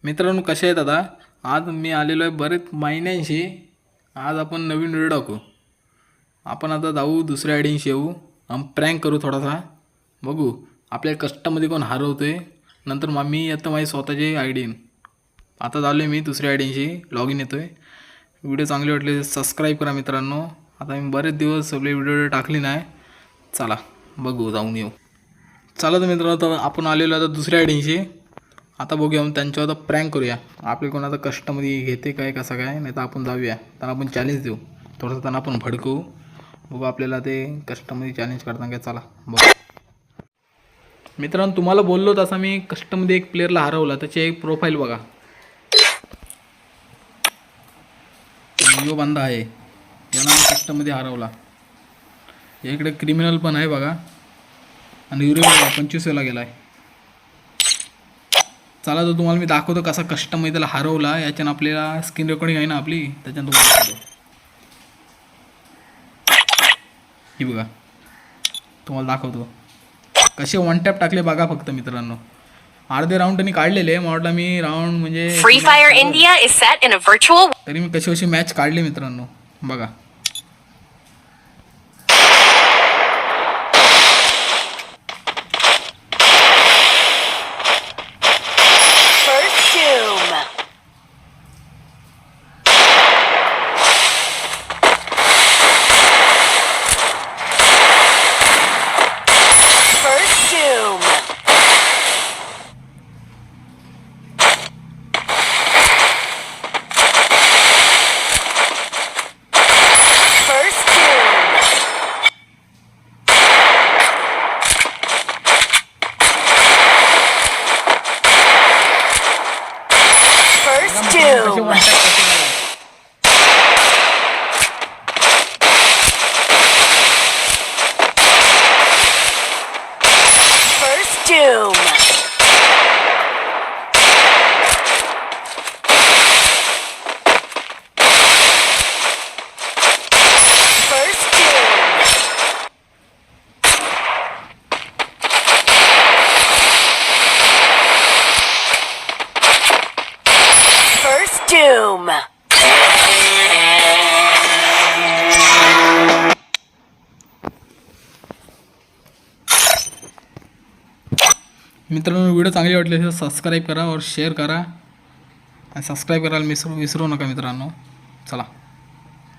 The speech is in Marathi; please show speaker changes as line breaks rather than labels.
मित्रांनो कसे आहेत आता. आज मी आलेलो आहे बरेच महिन्यांशी. आज आपण नवीन व्हिडिओ टाकू. आपण आता जाऊ दुसऱ्या आयडीशी येऊ. हम प्रँक करू थोडासा. बघू आपल्या कष्टामध्ये कोण हरवतोय. नंतर मी आता माझी स्वतःची आयडी. आता झालो मी दुसऱ्या आयडीशी लॉग इन येतोय. व्हिडिओ चांगले वाटले सबस्क्राईब करा मित्रांनो. आता मी बरेच दिवस आपले व्हिडिओ टाकली नाही. चला बघू जाऊन येऊ. चला तर मित्रांनो तर आपण आलेलो आता दुसऱ्या आयडीशी. आता बघूया त्यांच्यावर आता प्रँक करूया. आपले कोण आता कष्टामध्ये घेते काय कसं काय नाही तर आपण जाऊया त्यांना आपण चॅलेंज देऊ. थोडंसं त्यांना आपण भडकवू. बघू आपल्याला ते कष्टामध्ये चॅलेंज करता काय. चला बघू मित्रांनो तुम्हाला बोललो तसा मी कष्टामध्ये एक प्लेअरला हरवला. त्याची एक प्रोफाईल बघा. यो बंदा आहे याला मी कष्टामध्ये हरवला. इकडे क्रिमिनल पण आहे बघा. आणि युरो 25वेला गेला आहे. चला तर तुम्हाला मी दाखवतो कसा कस्टममध्ये त्याला हरवला. याच्यानं आपल्याला स्क्रीन रेकॉर्डिंग आहे ना आपली त्याच्यानं तुम्हाला दाखवतो. ही बघा तुम्हाला दाखवतो कसे वन टॅप टाकले बघा फक्त मित्रांनो. अर्धे राऊंड त्यांनी काढलेले. मला वाटलं मी राऊंड म्हणजे
Free Fire India is set in a virtual.
तरी मी कशी कशी मॅच काढली मित्रांनो बघा.
First Doom. First Doom. First Doom. First
कसे
Doom.
one tap टाकले बघा.
First Doom. First Doom. First Doom.
मित्रांनो व्हिडिओ चांगली वाटली असेल सबस्क्राईब करा और शेअर करा. आणि सबस्क्राईब करायला विसरू नका मित्रांनो. चला.